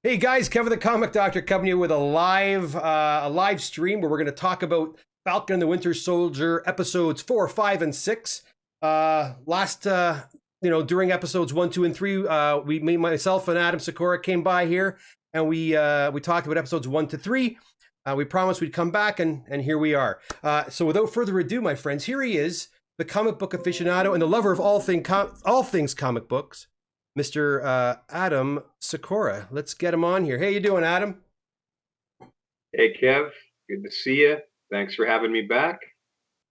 Hey guys, Kevin the Comic Doctor coming to you with a live stream where we're going to talk about Falcon and the Winter Soldier episodes 4, 5, and 6. During episodes 1, 2, and 3, myself and Adam SIKORA came by here and we talked about episodes 1 to 3. We promised we'd come back, and here we are. So without further ado, my friends, here he is, the comic book aficionado and the lover of all things comic books, Mr. Adam SIKORA. Let's get him on here. Hey, you doing, Adam? Hey, Kev. Good to see you. Thanks for having me back.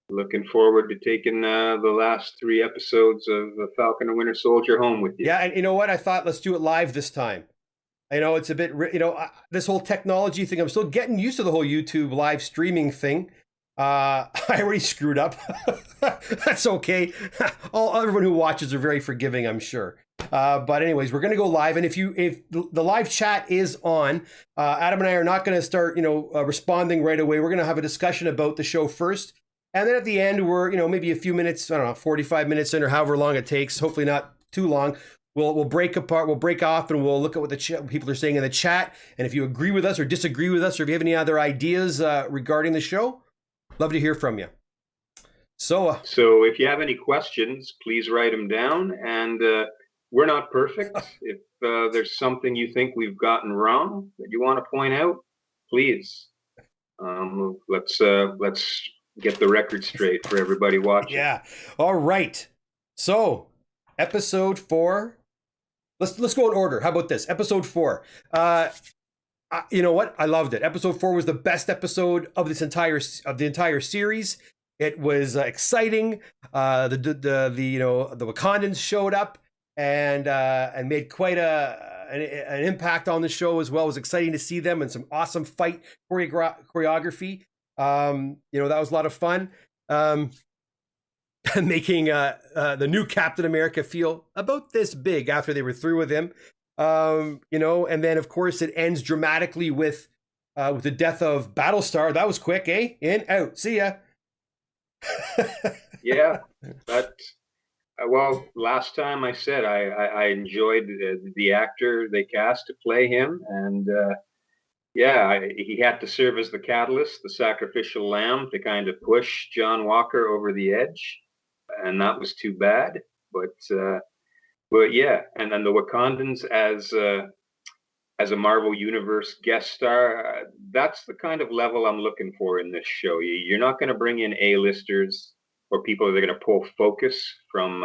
Looking forward to taking the last 3 episodes of the Falcon and Winter Soldier home with you. Yeah, and you know what? I thought let's do it live this time. I know it's a bit, this whole technology thing, I'm still getting used to the whole YouTube live streaming thing. I already screwed up. That's okay. Everyone who watches are very forgiving, I'm sure. But anyways, we're going to go live. And if the live chat is on, Adam and I are not going to start, responding right away. We're going to have a discussion about the show first. And then at the end, we're, maybe a few minutes, I don't know, 45 minutes in or however long it takes, hopefully not too long. We'll break apart, we'll break off, and we'll look at what the people are saying in the chat. And if you agree with us or disagree with us, or if you have any other ideas regarding the show, love to hear from you. So if you have any questions, please write them down. And we're not perfect. If there's something you think we've gotten wrong that you want to point out, please. Let's get the record straight for everybody watching. Yeah. All right. So, episode 4. Let's go in order. How about this? Episode 4. You know what? I loved it. Episode 4 was the best episode of the entire series. It was exciting. The Wakandans showed up and made quite an impact on the show as well. It was exciting to see them and some awesome fight choreography. That was a lot of fun. Making the new Captain America feel about this big after they were through with him. And then of course it ends dramatically with the death of Battlestar. That was quick, eh? In, out, see ya. Yeah, but well, last time I said I enjoyed the actor they cast to play him, and he had to serve as the catalyst, the sacrificial lamb to kind of push John Walker over the edge, and that was too bad. But yeah, and then the Wakandans as a Marvel Universe guest star, that's the kind of level I'm looking for in this show. You're not going to bring in A-listers or people that are going to pull focus from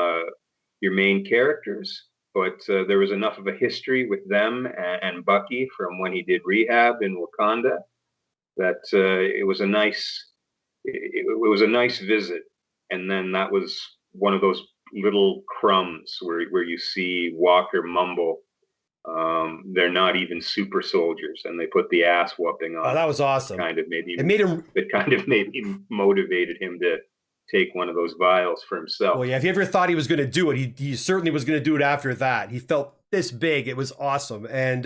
your main characters, but there was enough of a history with them and Bucky from when he did rehab in Wakanda that it was a nice visit. And then that was one of those little crumbs where you see Walker mumble, they're not even super soldiers, and they put the ass whooping on. Oh, that was awesome. It kind of motivated him to take one of those vials for himself. Well, yeah, if he ever thought he was going to do it, he certainly was going to do it after that. He felt this big. It was awesome. And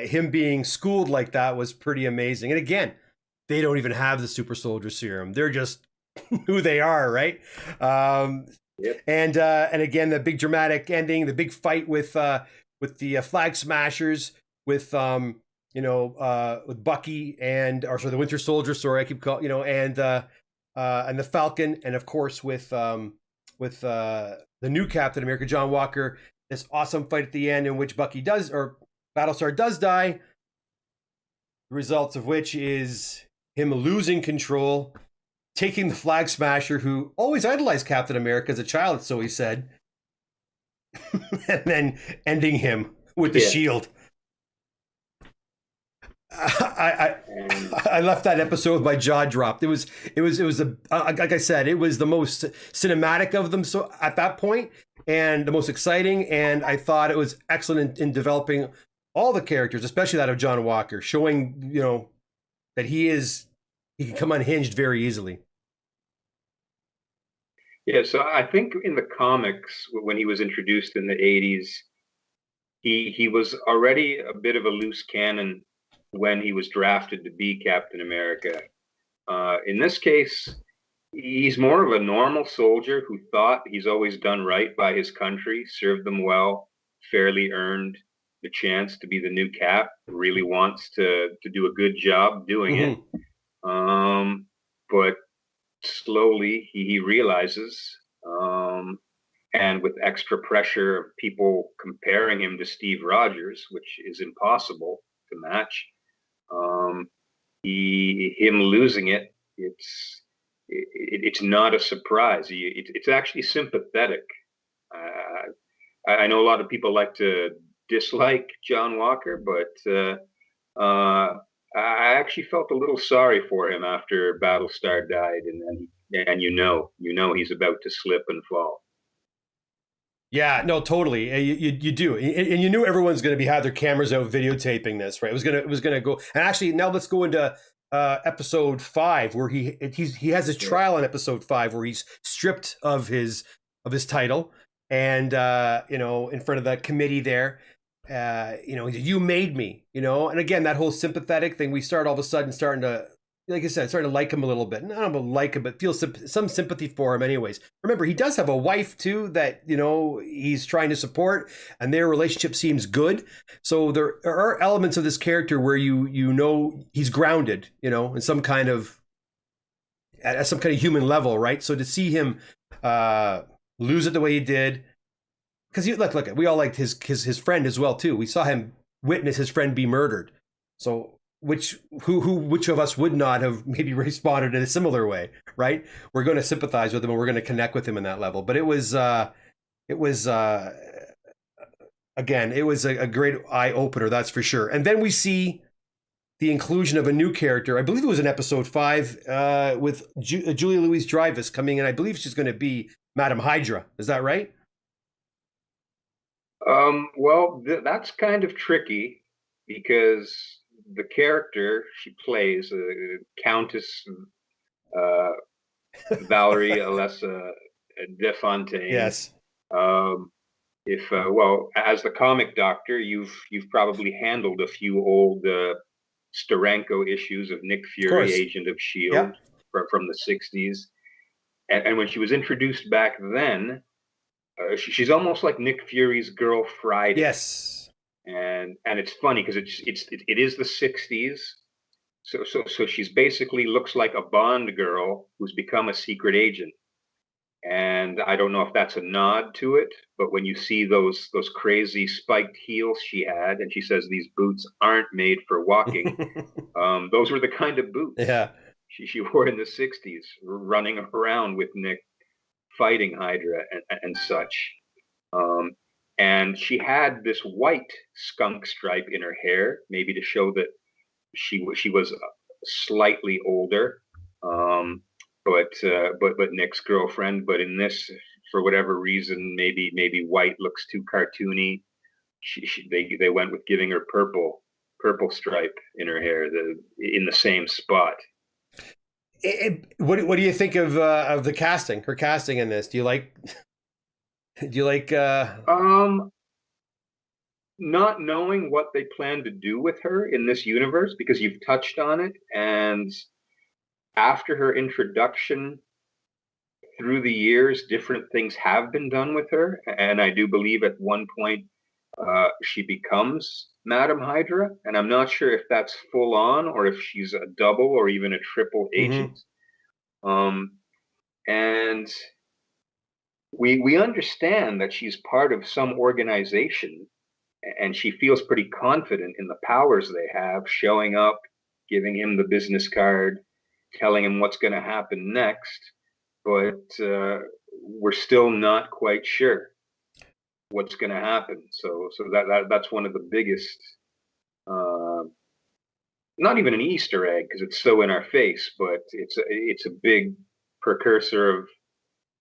him being schooled like that was pretty amazing. And again, they don't even have the super soldier serum. They're just who they are, right? Yep. And again, the big dramatic ending, the big fight with the Flag Smashers, with with Bucky the Winter Soldier. Sorry, I keep calling and the Falcon, and of course with the new Captain America, John Walker. This awesome fight at the end in which Battlestar does die. The results of which is him losing control, taking the Flag Smasher, who always idolized Captain America as a child, so he said, and then ending him with the shield. I left that episode with my jaw dropped. It was like I said, it was the most cinematic of them. So at that point, and the most exciting, and I thought it was excellent in developing all the characters, especially that of John Walker, showing that he can come unhinged very easily. Yeah, so I think in the comics, when he was introduced in the 80s, he was already a bit of a loose cannon when he was drafted to be Captain America. In this case, he's more of a normal soldier who thought he's always done right by his country, served them well, fairly earned, the chance to be the new Cap, really wants to do a good job doing it. But slowly he realizes, and with extra pressure of people comparing him to Steve Rogers, which is impossible to match, him losing it, it's not a surprise. It's actually sympathetic. I know a lot of people like to dislike John Walker, but I actually felt a little sorry for him after Battlestar died, and you know he's about to slip and fall. Yeah, no, totally. You do, and you knew everyone's going to have their cameras out videotaping this, right? It was gonna go. And actually, now let's go into episode 5, where he has his trial on episode 5, where he's stripped of his title, and in front of that committee there, you made me, and again, that whole sympathetic thing. We start all of a sudden starting to, like I said, starting to like him a little bit. And I don't know, like him, but feel some sympathy for him anyways. Remember, he does have a wife too that, he's trying to support, and their relationship seems good. So there are elements of this character where he's grounded, in some kind of, at some kind of human level, right? So to see him lose it the way he did, because look, we all liked his friend as well too. We saw him witness his friend be murdered. So which of us would not have maybe responded in a similar way, right? We're going to sympathize with him, and we're going to connect with him in that level. But it was a great eye opener, that's for sure. And then we see the inclusion of a new character. I believe it was in episode 5 with Julia Louis-Dreyfus coming in. I believe she's going to be Madam Hydra. Is that right? Well, that's kind of tricky, because the character she plays, Countess Valerie Alessa Desfontaines. Yes. As the comic doctor, you've probably handled a few old Steranko issues of Nick Fury, Agent of S.H.I.E.L.D. From the 60s. And when she was introduced back then, she's almost like Nick Fury's Girl Friday. Yes. And it's funny because it is the 60s. So she's basically looks like a Bond girl who's become a secret agent. And I don't know if that's a nod to it, but when you see those crazy spiked heels she had, and she says these boots aren't made for walking, those were the kind of boots she wore in the 60s, running around with Nick, fighting Hydra and such. And she had this white skunk stripe in her hair, maybe to show that she was slightly older. But Nick's girlfriend. But in this, for whatever reason, maybe white looks too cartoony. They went with giving her purple stripe in her hair, in the same spot. What do you think of the casting? Her casting in this? Do you like? Not knowing what they plan to do with her in this universe, because you've touched on it, and after her introduction through the years, different things have been done with her, and I do believe at one point she becomes Madam Hydra, and I'm not sure if that's full on or if she's a double or even a triple agent. And we understand that she's part of some organization, and she feels pretty confident in the powers they have, showing up, giving him the business card, telling him what's going to happen next. But we're still not quite sure what's going to happen. So that's one of the biggest, not even an Easter egg because it's so in our face, but it's a big precursor of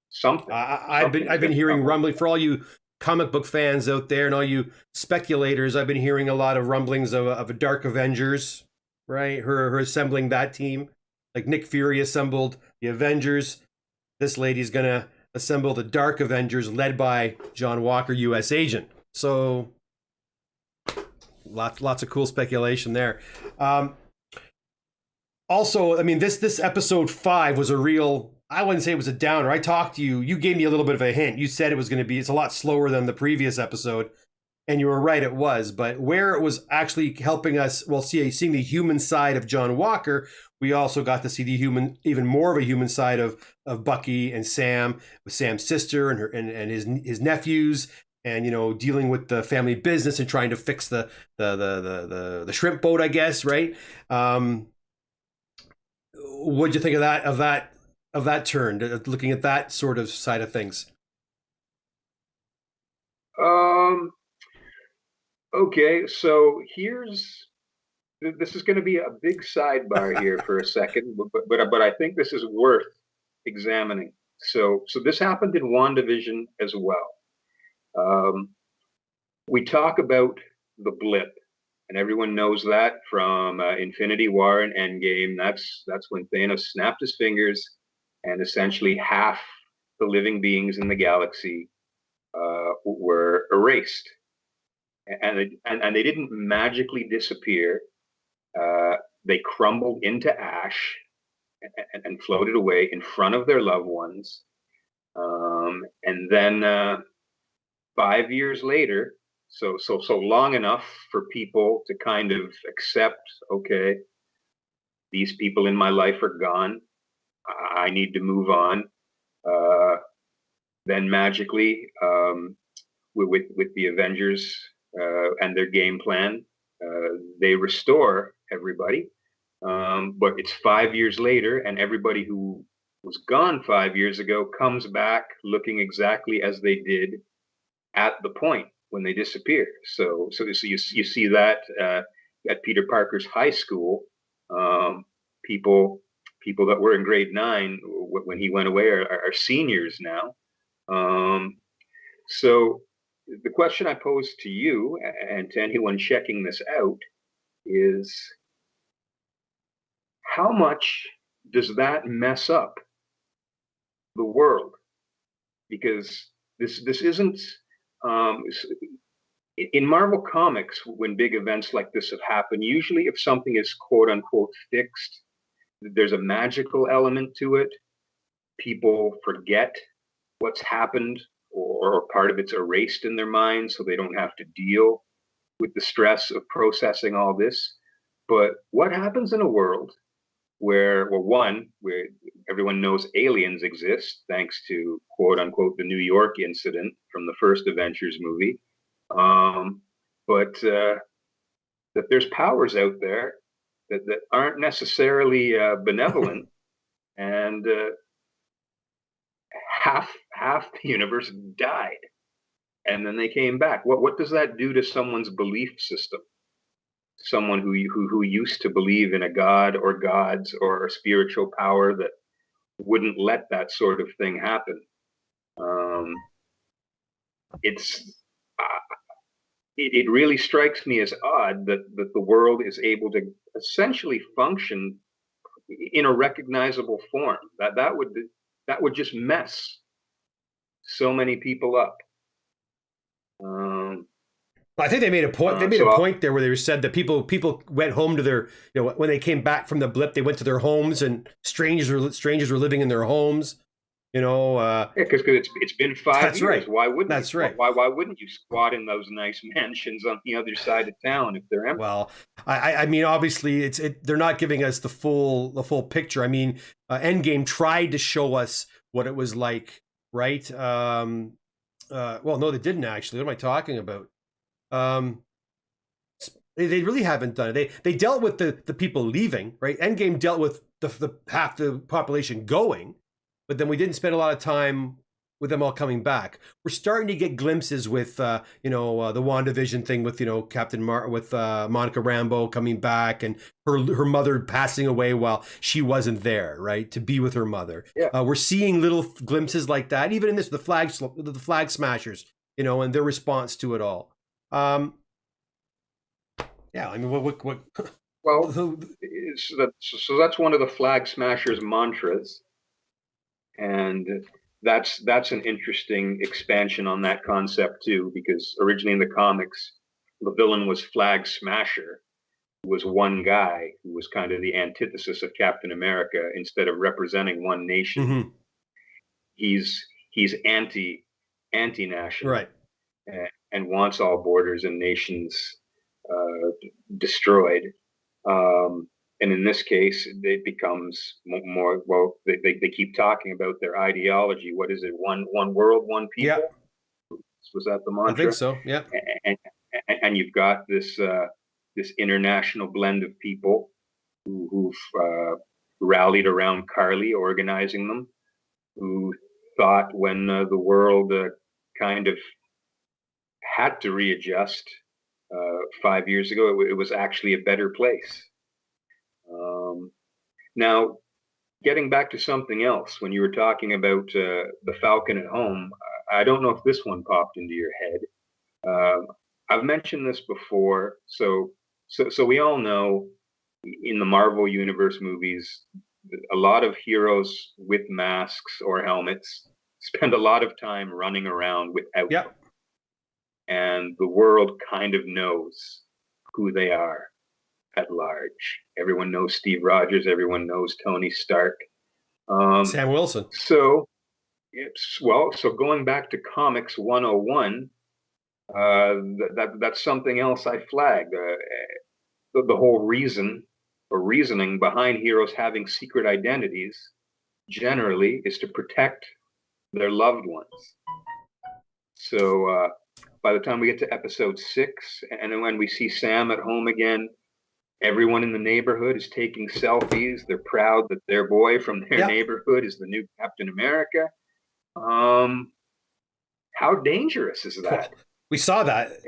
something. I've been hearing rumbling for all you comic book fans out there and all you speculators. I've been hearing a lot of rumblings of a Dark Avengers, right? Her assembling that team, like Nick Fury assembled the Avengers. This lady's gonna assemble the Dark Avengers, led by John Walker, U.S. agent. So lots of cool speculation there. Also, I mean, this episode 5 was a real, I wouldn't say it was a downer. I talked to you. You gave me a little bit of a hint. You said it was going to be, it's a lot slower than the previous episode. And you were right, it was. But where it was actually helping us, well, seeing the human side of John Walker, we also got to see the even more of a human side of Bucky and Sam, with Sam's sister and her and his nephews, and dealing with the family business and trying to fix the shrimp boat, I guess, right? What'd you think of that turn, looking at that sort of side of things? Okay, so this is going to be a big sidebar here for a second, but I think this is worth examining. So this happened in WandaVision as well. We talk about the blip, and everyone knows that from Infinity War and Endgame. That's when Thanos snapped his fingers, and essentially half the living beings in the galaxy were erased, and they didn't magically disappear. They crumbled into ash and floated away in front of their loved ones. And then 5 years later, so long enough for people to kind of accept, okay, these people in my life are gone. I need to move on. Then magically, with the Avengers and their game plan, they restore everybody. But it's 5 years later, and everybody who was gone 5 years ago comes back looking exactly as they did at the point when they disappeared. So you see that at Peter Parker's high school, people that were in grade 9 when he went away are seniors now. So the question I pose to you and to anyone checking this out is, how much does that mess up the world? Because this isn't in Marvel Comics, when big events like this have happened, usually if something is quote unquote fixed, there's a magical element to it. People forget what's happened, or part of it's erased in their mind, so they don't have to deal with the stress of processing all this. But what happens in a world where everyone knows aliens exist, thanks to quote unquote the New York incident from the first Avengers movie, but that there's powers out there that aren't necessarily benevolent, and half the universe died, and then they came back. What does that do to someone's belief system? Someone who used to believe in a god or gods or a spiritual power that wouldn't let that sort of thing happen. It really strikes me as odd that the world is able to essentially function in a recognizable form. That would just mess so many people up. I think they made a point. They made a point there where they said that people went home to their, when they came back from the blip, they went to their homes, and strangers were living in their homes. Because it's been 5 years. Right. Why wouldn't that's you? Right. Why wouldn't you squat in those nice mansions on the other side of town if they're empty? Well, I mean, obviously, they're not giving us the full picture. I mean, Endgame tried to show us what it was like, right? Well, no, they didn't actually. What am I talking about? They really haven't done it. They dealt with the people leaving, right? Endgame dealt with the half the population going, but then we didn't spend a lot of time with them all coming back. We're starting to get glimpses with the WandaVision thing with with Monica Rambeau coming back, and her mother passing away while she wasn't there, right, to be with her mother. Yeah. We're seeing little glimpses like that, even in this the flag smashers, and their response to it all. Yeah, I mean, what? Well, so that's one of the Flag Smashers mantras, and that's an interesting expansion on that concept too, because originally in the comics, the villain was Flag Smasher, who was one guy who was kind of the antithesis of Captain America. Instead of representing one nation, Mm-hmm. he's anti-national, right? and wants all borders and nations destroyed. And in this case, it becomes more, well, they keep talking about their ideology. What is it? One world, one people? Yeah. Was that the I think mantra? so. Yeah. And you've got this international blend of people who've rallied around Carly, organizing them, who thought when the world kind of had to readjust 5 years ago, it was actually a better place. Now, getting back to something else, when you were talking about the Falcon at home, I don't know if this one popped into your head. I've mentioned this before, so we all know in the Marvel Universe movies, a lot of heroes with masks or helmets spend a lot of time running around without them. And the world kind of knows who they are at large. Everyone knows Steve Rogers. Everyone knows Tony Stark. Sam Wilson. So going back to Comics 101, that's something else I flagged. The whole reason or reasoning behind heroes having secret identities generally is to protect their loved ones. So by the time we get to episode 6, and then when we see Sam at home again, everyone in the neighborhood is taking selfies. They're proud that their boy from their neighborhood is the new Captain America. How dangerous is that? Well, we saw that.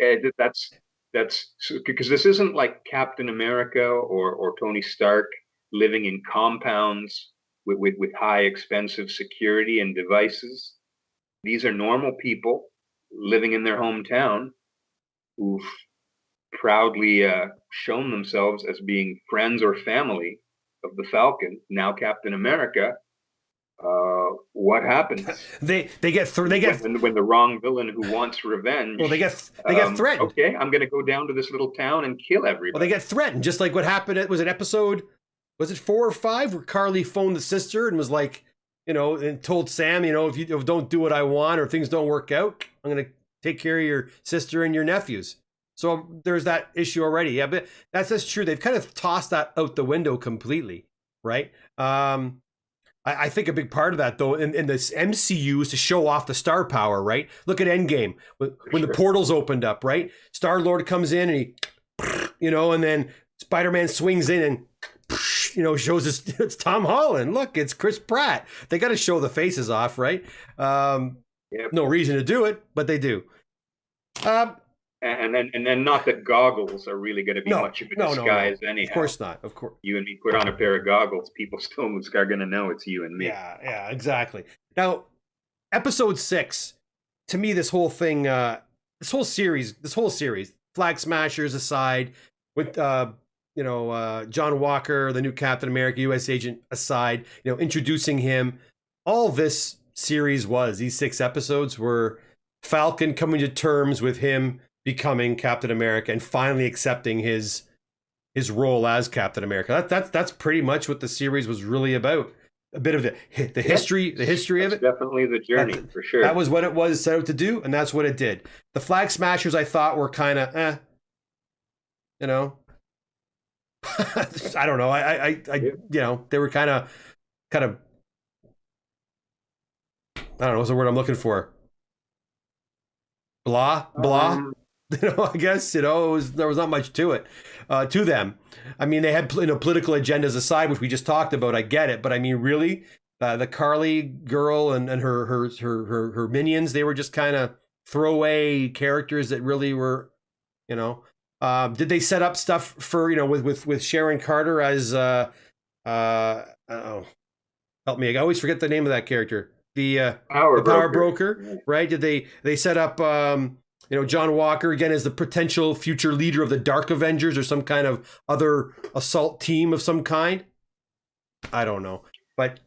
That's because this isn't like Captain America or Tony Stark living in compounds with high expensive security and devices. These are normal people living in their hometown who've proudly shown themselves as being friends or family of the Falcon, now Captain America. What happens? They get when the wrong villain who wants revenge. Well, they get threatened. Okay, I'm going to go down to this little town and kill everybody. Well, they get threatened, just like what happened. Was it 4 or 5, where Carly phoned the sister and was like, and told Sam, if you don't do what I want or things don't work out, I'm going to take care of your sister and your nephews. So there's that issue already. Yeah, but that's true. They've kind of tossed that out the window completely, right? I think a big part of that, though, in this MCU is to show off the star power, right? Look at Endgame. When the portals opened up, right? Star-Lord comes in and he, and then Spider-Man swings in and, shows it's Tom Holland. Look, it's Chris Pratt. They got to show the faces off, right? No reason to do it, but they do. And then not that goggles are really going to be much of a disguise anyhow. Of course not. Of course. You and me put on a pair of goggles, people still are going to know it's you and me. Yeah, exactly. Now, episode 6, to me, this whole thing, this whole series, Flag Smashers aside, with John Walker, the new Captain America, U.S. agent aside, introducing him, all this series these 6 episodes were Falcon coming to terms with him becoming Captain America and finally accepting his role as Captain America. That's pretty much what the series was really about. A bit of the history of it. Definitely the journey, for sure. That was what it was set out to do, and that's what it did. The Flag Smashers, I thought, were kind of I don't know. They were kind of I don't know what's the word I'm looking for. Blah. I guess, there was not much to it, to them. I mean, they had political agendas aside, which we just talked about. I get it. But I mean, really, the Carly girl and her minions, they were just kind of throwaway characters that really were, did they set up stuff for, with Sharon Carter as, help me. I always forget the name of that character. The power broker, right? Did they set up, John Walker again as the potential future leader of the Dark Avengers or some kind of other assault team of some kind? I don't know, but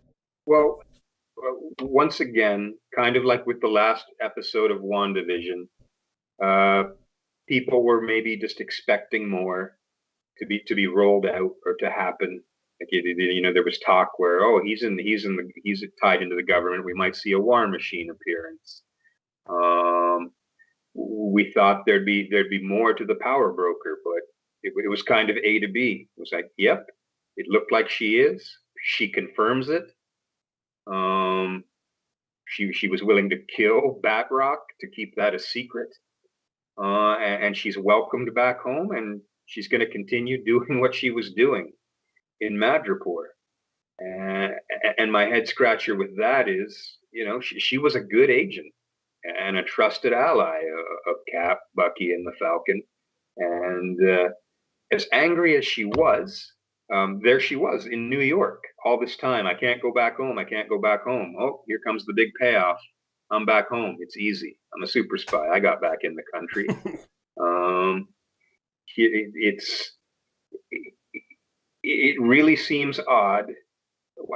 once again, kind of like with the last episode of WandaVision, people were maybe just expecting more to be rolled out or to happen. Like, there was talk where he's tied into the government. We might see a War Machine appearance. we thought there'd be more to the power broker, but it was kind of A to B. It was like, yep, it looked like she is. She confirms it. She was willing to kill Batroc to keep that a secret, and she's welcomed back home, and she's going to continue doing what she was doing in Madripoor. And my head scratcher with that is, she was a good agent and a trusted ally of Cap, Bucky, and the Falcon. And as angry as she was, there she was in New York all this time. I can't go back home. I can't go back home. Oh, here comes the big payoff. I'm back home. It's easy. I'm a super spy. I got back in the country. It really seems odd,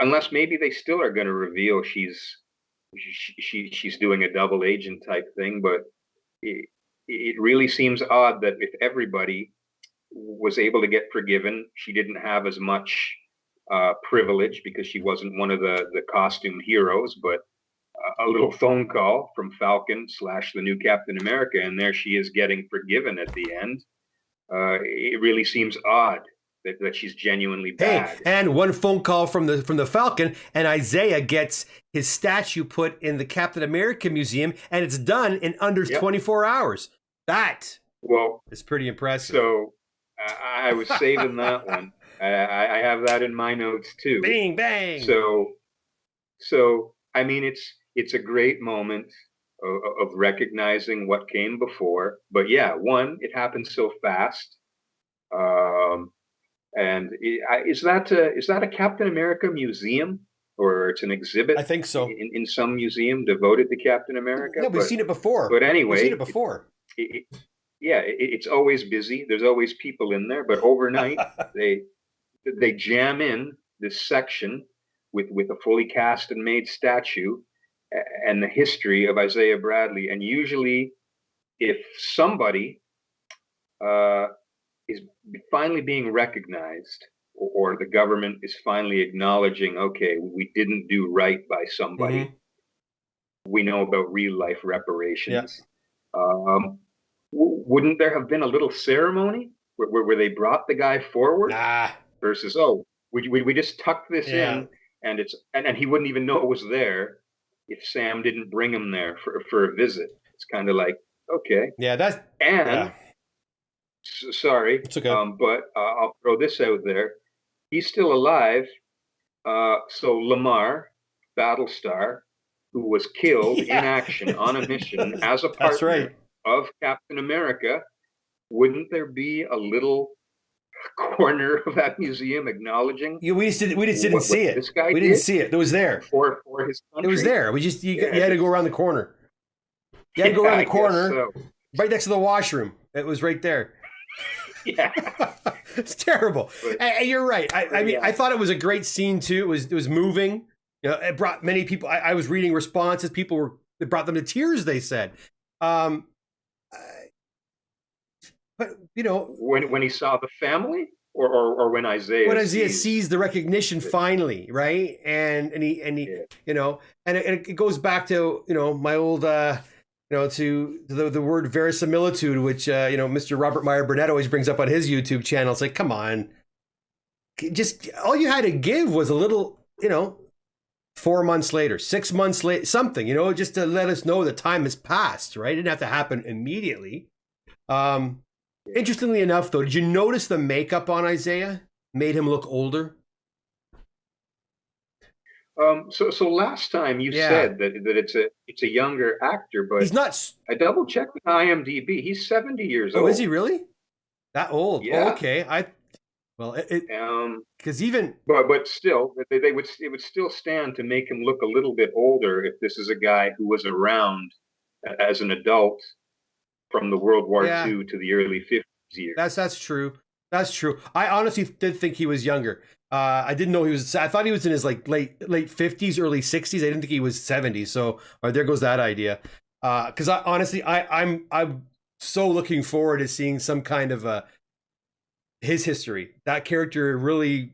unless maybe they still are going to reveal she's doing a double agent type thing. But it really seems odd that if everybody was able to get forgiven, she didn't have as much privilege because she wasn't one of the costume heroes, but a little phone call from Falcon / the new Captain America, and there she is getting forgiven at the end. It really seems odd that she's genuinely bad. Hey, and one phone call from the Falcon, and Isaiah gets his statue put in the Captain America Museum, and it's done in under 24 hours. That is pretty impressive. So I was saving that one. I have that in my notes too. Bang bang. So I mean, it's a great moment of recognizing what came before. But yeah, it happened so fast. And is that a Captain America museum, or it's an exhibit? I think so. In some museum devoted to Captain America. Yeah, we've seen it before. But anyway, we've seen it before. It's always busy. There's always people in there. But overnight, they jam in this section with a fully cast and made statue and the history of Isaiah Bradley. And usually, if somebody is finally being recognized, or the government is finally acknowledging, okay, we didn't do right by somebody. We know about real life reparations. Wouldn't there have been a little ceremony where they brought the guy forward versus, we just tucked this in, and he wouldn't even know it was there if Sam didn't bring him there for a visit. It's kind of like, okay. Sorry, it's okay. But I'll throw this out there. He's still alive. So Lamar, Battlestar, who was killed in action on a mission as a partner of Captain America, wouldn't there be a little corner of that museum acknowledging? We just didn't see it. This guy we didn't see it. It was there for his country. It was there. You had to go around the corner. You had to go around the corner, right next to the washroom. It was right there. Yeah, it's terrible. And you're right. I mean, I thought it was a great scene too. It was moving. It brought many people. I was reading responses. It brought them to tears. They said, but when he saw the family, or when Isaiah sees the recognition finally, right? And he and it goes back to my old. To the word verisimilitude, which Mr. Robert Meyer Burnett always brings up on his YouTube channel. It's like, come on, just all you had to give was a little, 4 months later, 6 months later, something, just to let us know the time has passed, right? It didn't have to happen immediately. Interestingly enough, though, did you notice the makeup on Isaiah made him look older? So last time you said that it's a younger actor, but he's not. I double checked with IMDb. He's 70 years old. Oh, is he really? That old? Yeah. Oh, okay. Because even but still, it would still stand to make him look a little bit older if this is a guy who was around as an adult from the World War II to the early 50s years. That's true. That's true. I honestly did think he was younger. I didn't know he was. I thought he was in his late 50s, early 60s. I didn't think he was 70. So, there goes that idea. Because I'm so looking forward to seeing some kind of his history. That character really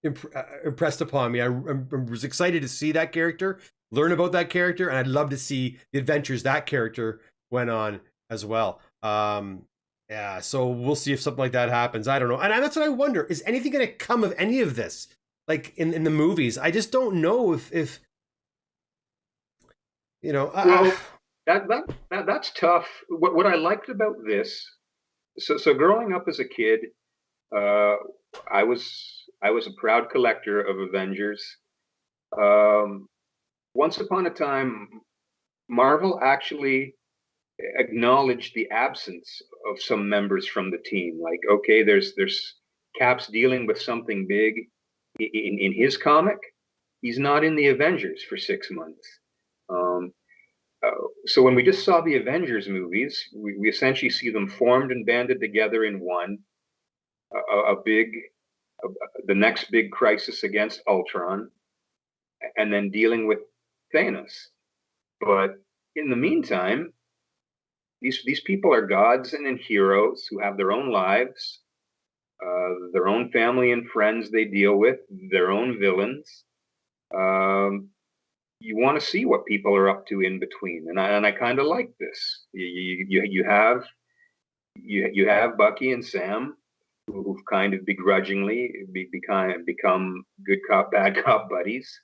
impressed upon me. I was excited to see that character, learn about that character, and I'd love to see the adventures that character went on as well. Yeah, so we'll see if something like that happens. I don't know, and that's what I wonder: is anything going to come of any of this? Like in the movies, I just don't know if you know. Well, that's tough. What I liked about this, so growing up as a kid, uh, I was a proud collector of Avengers. Um, Once upon a time, Marvel actually acknowledged the absence of some members from the team. Like, okay, there's Cap's dealing with something big in his comic. He's not in the Avengers for 6 months. Um, so when we just saw the Avengers movies, we essentially see them formed and banded together in one, a big, a, the next big crisis against Ultron, and then dealing with Thanos. But in the meantime, these people are gods and heroes who have their own lives, their own family and friends they deal with, their own villains. Um, you want to see what people are up to in between, and I kind of like this. You have Bucky and Sam who've kind of begrudgingly become good cop bad cop buddies,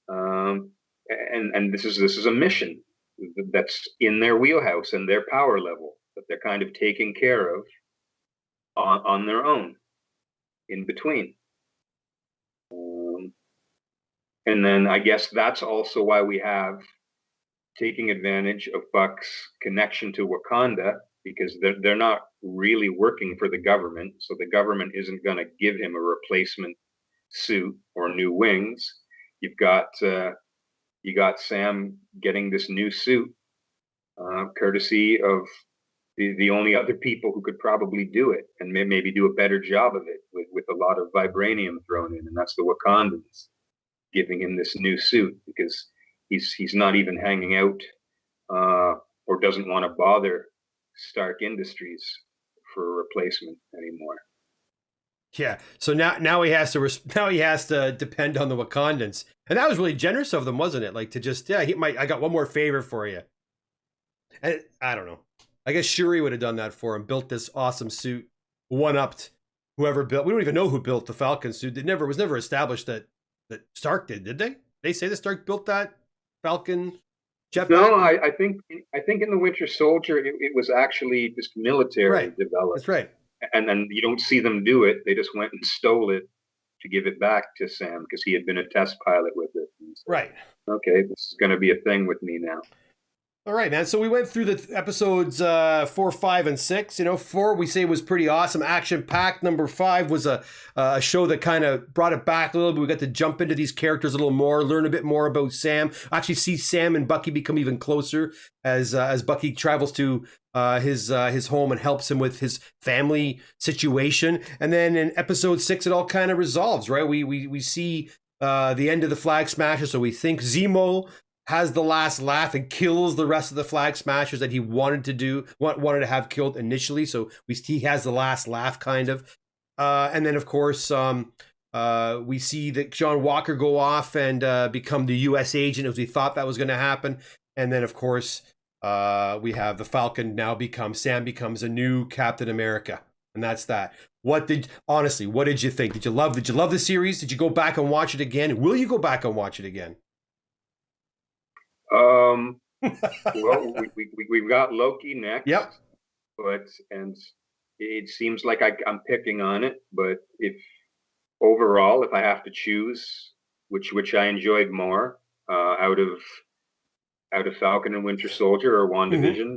um, and this is a mission that's in their wheelhouse and their power level that they're kind of taking care of on their own in between. Um, and then I guess that's also why we have taking advantage of Buck's connection to Wakanda, because they're not really working for the government, so the government isn't going to give him a replacement suit or new wings. You've got you got Sam getting this new suit, courtesy of the only other people who could probably do it and maybe do a better job of it with a lot of vibranium thrown in, and that's the Wakandans giving him this new suit because he's not even hanging out or doesn't want to bother Stark Industries for a replacement anymore. Yeah, so now he has to now he has to depend on the Wakandans, and that was really generous of them, wasn't it? Like to just I got one more favor for you, and I don't know. I guess Shuri would have done that for him, built this awesome suit, one upped whoever built. We don't even know who built the Falcon suit. It was never established that Stark did they? They say that Stark built that Falcon jetpack. No, I think in the Winter Soldier it was actually just military Right, that's developed, right. and then you don't see them do it. They just went and stole it to give it back to Sam because he had been a test pilot with it. And so, Right. okay, this is going to be a thing with me now. All right, man. So we went through the episodes 4, 5, and 6. 4 we say was pretty awesome, action packed. Number 5 was a show that kind of brought it back a little bit. We got to jump into these characters a little more, learn a bit more about Sam. Actually, see Sam and Bucky become even closer as Bucky travels to his home and helps him with his family situation. And then in episode 6, it all kind of resolves. Right, we see the end of the Flag Smasher. So we think Zemo has the last laugh and kills the rest of the Flag Smashers that he wanted to have killed initially. So he has the last laugh, kind of. And then, of course, we see that John Walker go off and become the U.S. agent as we thought that was going to happen. And then, of course, we have the Falcon Sam becomes a new Captain America. And that's that. What did you think? Did you love the series? Did you go back and watch it again? Will you go back and watch it again? Well, we've got Loki next, Yep. and it seems like I'm picking on it. But if overall, if I have to choose, which I enjoyed more out of Falcon and Winter Soldier or Mm-hmm. WandaVision,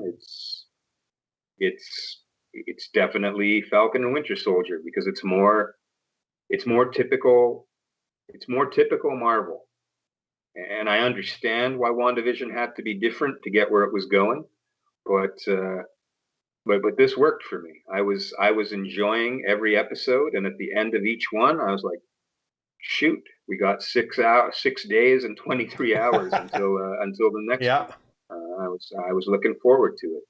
it's definitely Falcon and Winter Soldier because it's more typical Marvel. And I understand why WandaVision had to be different to get where it was going, but this worked for me. I was enjoying every episode, and at the end of each one, I was like, "Shoot, we got 6 days and 23 hours until the next Yeah. one." I was looking forward to it.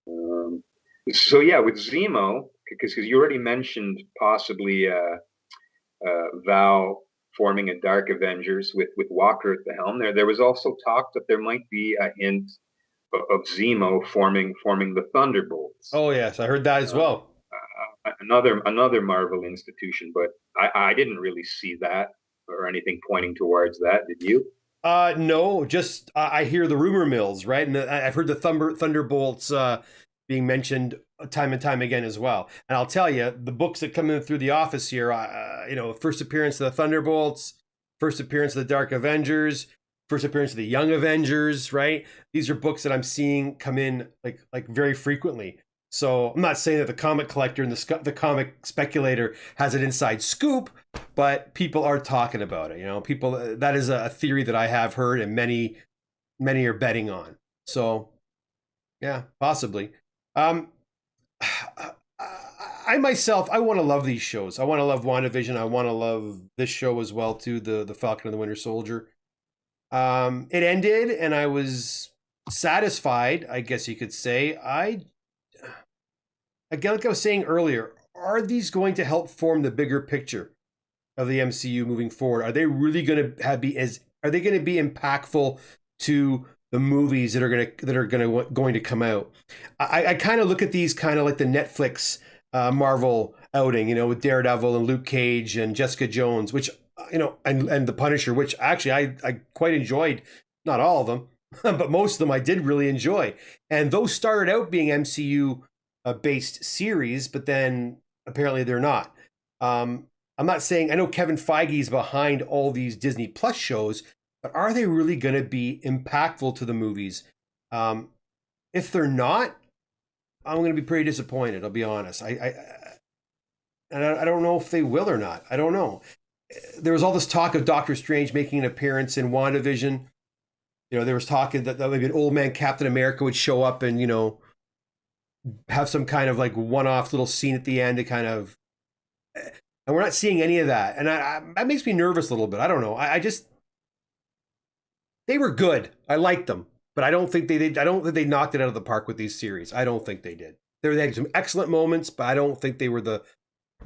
Um, so yeah, with Zemo, because you already mentioned possibly Val forming a Dark Avengers with Walker at the helm. There was also talk that there might be a hint of Zemo forming the Thunderbolts. Oh yes, I heard that as well. Another Marvel institution, but I didn't really see that or anything pointing towards that. Did you? No, just I hear the rumor mills, right? And I've heard the Thunderbolts being mentioned time and time again as well. And I'll tell you, the books that come in through the office here, first appearance of the Thunderbolts, first appearance of the Dark Avengers, first appearance of the Young Avengers, right? These are books that I'm seeing come in like very frequently. So I'm not saying that the comic collector and the comic speculator has an inside scoop, but people are talking about it. People, that is a theory that I have heard and many are betting on. So yeah, possibly. I myself, I want to love these shows. I want to love WandaVision. I want to love this show as well too, the Falcon and the Winter Soldier. It ended and I was satisfied, I guess you could say. Again, like I was saying earlier, are these going to help form the bigger picture of the MCU moving forward? Are they really going to are they going to be impactful to the movies that are going to come out? I kind of look at these kind of like the Netflix Marvel outing, with Daredevil and Luke Cage and Jessica Jones, which and the Punisher, which actually I quite enjoyed. Not all of them, but most of them I did really enjoy. And those started out being MCU based series, but then apparently they're not. I'm not saying, I know Kevin Feige's behind all these Disney Plus shows, but are they really going to be impactful to the movies? If they're not, I'm going to be pretty disappointed. I'll be honest. I don't know if they will or not. I don't know. There was all this talk of Doctor Strange making an appearance in WandaVision. There was talk that maybe an old man Captain America would show up and, have some kind of like one-off little scene at the end to kind of, and we're not seeing any of that. And that makes me nervous a little bit. I don't know. They were good. I liked them, but I don't think they knocked it out of the park with these series. I don't think they did. They had some excellent moments, but I don't think they were the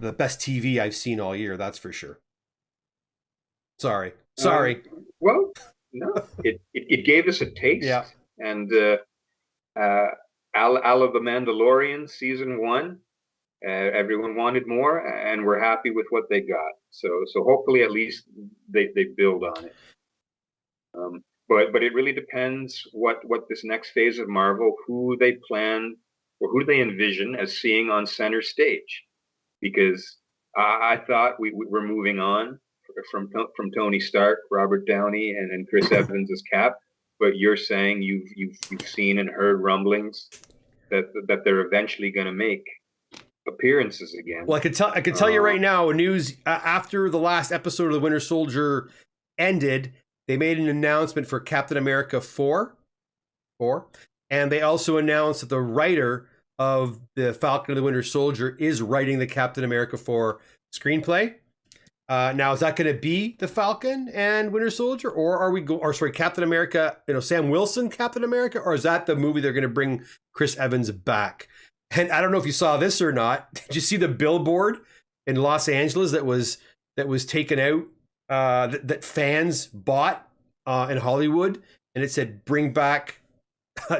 best TV I've seen all year. That's for sure. Sorry. Well, no, it gave us a taste. Yeah. And, out of the Mandalorian season 1, everyone wanted more, and we're happy with what they got. So hopefully at least they build on it. But it really depends what this next phase of Marvel, who they plan or who they envision as seeing on center stage, because I thought we're moving on from Tony Stark, Robert Downey, and Chris Evans as Cap. But you're saying you've seen and heard rumblings that they're eventually going to make appearances again. Well, I can tell you right now, news after the last episode of the Winter Soldier ended, they made an announcement for Captain America 4, and they also announced that the writer of the Falcon and the Winter Soldier is writing the Captain America 4 screenplay. Now, is that going to be the Falcon and Winter Soldier, or Captain America, Sam Wilson, Captain America, or is that the movie they're going to bring Chris Evans back? And I don't know if you saw this or not. Did you see the billboard in Los Angeles that was taken out that fans bought in Hollywood, and it said "Bring back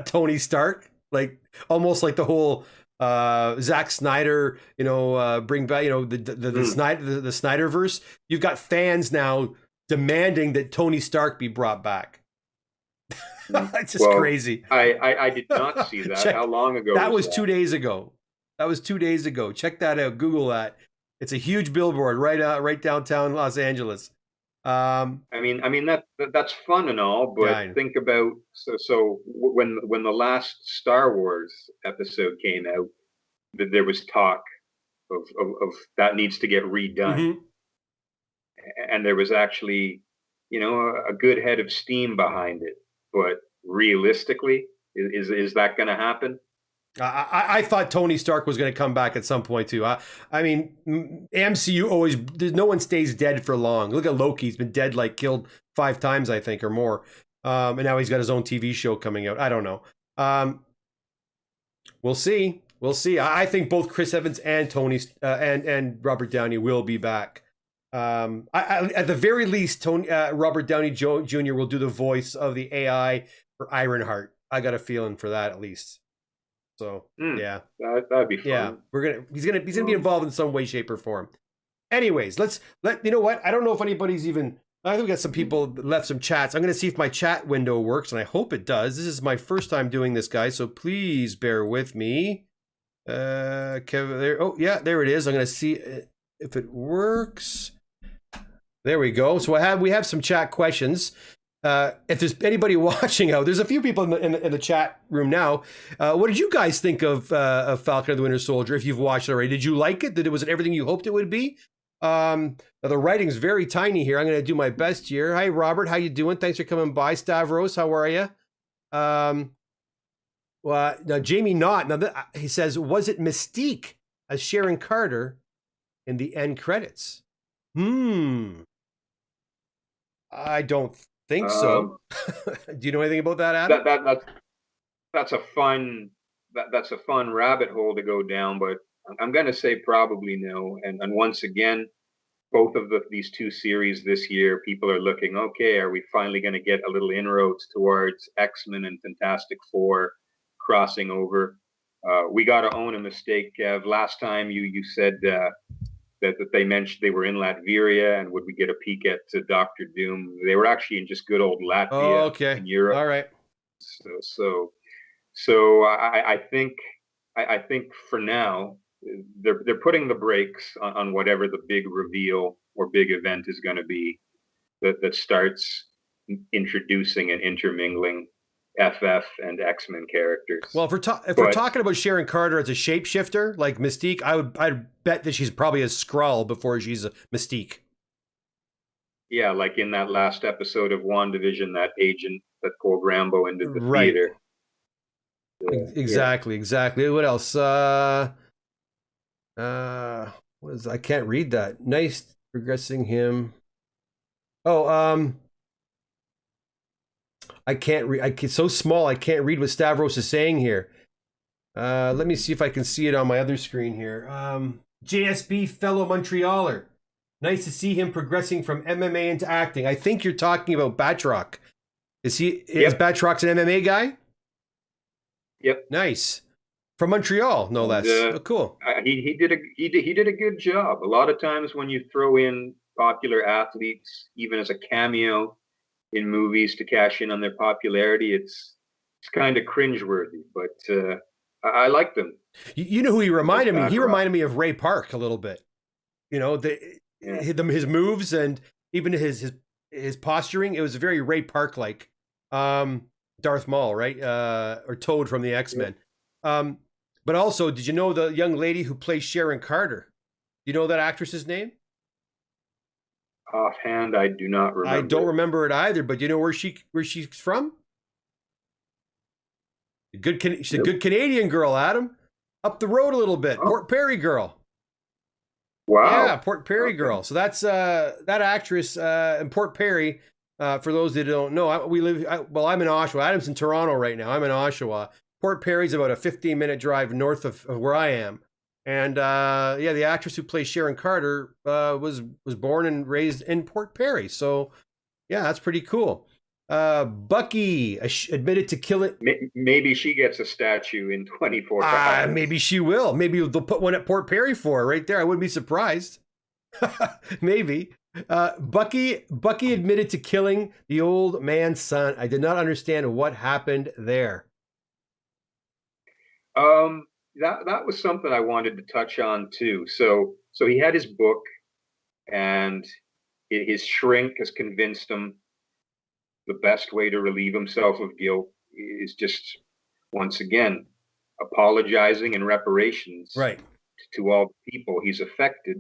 Tony Stark," like almost like the whole Zack Snyder, bring back, the Snyderverse. You've got fans now demanding that Tony Stark be brought back. It's just crazy. I did not see that. How long ago? That was 2 days ago. Check that out. Google that. It's a huge billboard right downtown Los Angeles. I mean that's fun and all, but yeah, think about so when the last Star Wars episode came out, there was talk of that needs to get redone, mm-hmm. And there was actually a good head of steam behind it. But realistically, is that going to happen? I thought Tony Stark was going to come back at some point too. I mean, MCU always, no one stays dead for long. Look at Loki; he's been dead, killed 5 times, I think, or more. And now he's got his own TV show coming out. I don't know. We'll see. I think both Chris Evans and Tony and Robert Downey will be back. At the very least, Robert Downey Jr. will do the voice of the AI for Ironheart. I got a feeling for that at least. So yeah, that'd be fun. Yeah, he's gonna be involved in some way, shape, or form. Anyways, you know what? I don't know if anybody's even. I think we got some people that left some chats. I'm gonna see if my chat window works, and I hope it does. This is my first time doing this, guys, so please bear with me. Kevin, there. Oh yeah, there it is. I'm gonna see if it works. There we go. So we have some chat questions. If there's anybody watching out, there's a few people in the chat room now. What did you guys think of Falcon and the Winter Soldier? If you've watched it already, did you like it? Was it everything you hoped it would be? The writing's very tiny here. I'm going to do my best here. Hi, Robert. How you doing? Thanks for coming by. Stavros, how are you? Well, now Jamie Knott. Now he says, was it Mystique as Sharon Carter in the end credits? I don't think so. Do you know anything about that, Adam? That's a fun rabbit hole to go down, but I'm going to say probably no. And once again, both of these two series this year, people are looking, okay, are we finally going to get a little inroads towards X-Men and Fantastic Four crossing over? We got to own a mistake, Kev. Last time you said that they mentioned they were in Latveria, and would we get a peek at Doctor Doom? They were actually in just good old Latvia in Europe. All right. So I think for now they're putting the brakes on whatever the big reveal or big event is going to be that starts introducing and intermingling FF and X-Men characters. Well, if we're talking about Sharon Carter as a shapeshifter like Mystique, I'd bet that she's probably a Skrull before she's a Mystique. Yeah, like in that last episode of WandaVision, that agent that pulled Rambo into the theater. Exactly. What else? What is? I can't read that. Nice progressing him. Oh, I can't read. It's so small. I can't read what Stavros is saying here. Let me see if I can see it on my other screen here. JSB fellow Montrealer. Nice to see him progressing from MMA into acting. I think you're talking about Batroc. Is Batroc's an MMA guy? Yep. Nice. From Montreal, no less. Cool. He did a good job. A lot of times when you throw in popular athletes, even as a cameo in movies to cash in on their popularity, it's kind of cringeworthy, but I liked him. You know who he reminded me? He reminded me of Ray Park a little bit. You know, his moves and even his posturing. It was very Ray Park like. Darth Maul, right? Or Toad from the X-Men. But also, did you know the young lady who plays Sharon Carter? Do you know that actress's name? Offhand, I do not remember. I don't remember it either, but do you know where she's from? She's a good Canadian girl, Adam. Up the road a little bit. Port Perry girl. Wow. Yeah, Port Perry girl. So that's that actress in Port Perry. For those that don't know, I'm in Oshawa. Adam's in Toronto right now. I'm in Oshawa. Port Perry's about a 15-minute drive north of where I am. And the actress who plays Sharon Carter was born and raised in Port Perry. So yeah, that's pretty cool. Bucky admitted to killing. Maybe she gets a statue in 24 hours. Maybe she will. Maybe they'll put one at Port Perry for her right there. I wouldn't be surprised. Maybe. Bucky admitted to killing the old man's son. I did not understand what happened there. That was something I wanted to touch on too. So he had his book, and his shrink has convinced him the best way to relieve himself of guilt is just, once again, apologizing and reparations to all the people he's affected.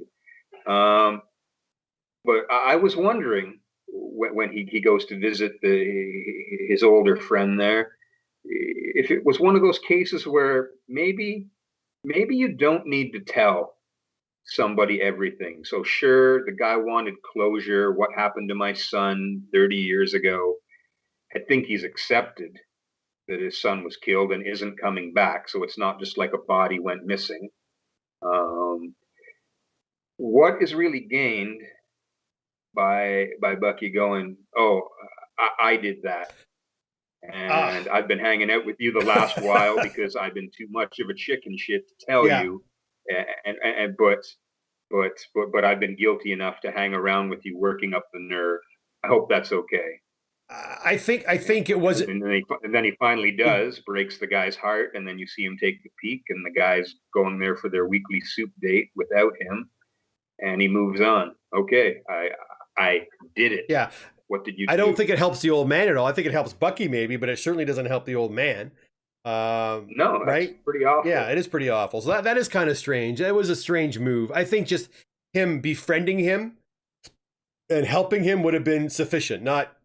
But I was wondering when he goes to visit his older friend there, if it was one of those cases where maybe you don't need to tell somebody everything. So sure, the guy wanted closure. What happened to my son 30 years ago? I think he's accepted that his son was killed and isn't coming back. So it's not just like a body went missing. What is really gained by Bucky going, I did that, and I've been hanging out with you the last while because I've been too much of a chicken shit to tell Yeah. you, and but I've been guilty enough to hang around with you, working up the nerve. I hope that's okay. I think it was. And then he finally does, breaks the guy's heart, and then you see him take the peek, and the guy's going there for their weekly soup date without him, and he moves on. Okay, I did it. Yeah. What did you I do? don't think it helps the old man at all. I think it helps Bucky maybe, but it certainly doesn't help the old man. No, that's right? pretty awful. Yeah, it is pretty awful. So that is kind of strange. It was a strange move. I think just him befriending him and helping him would have been sufficient. Not,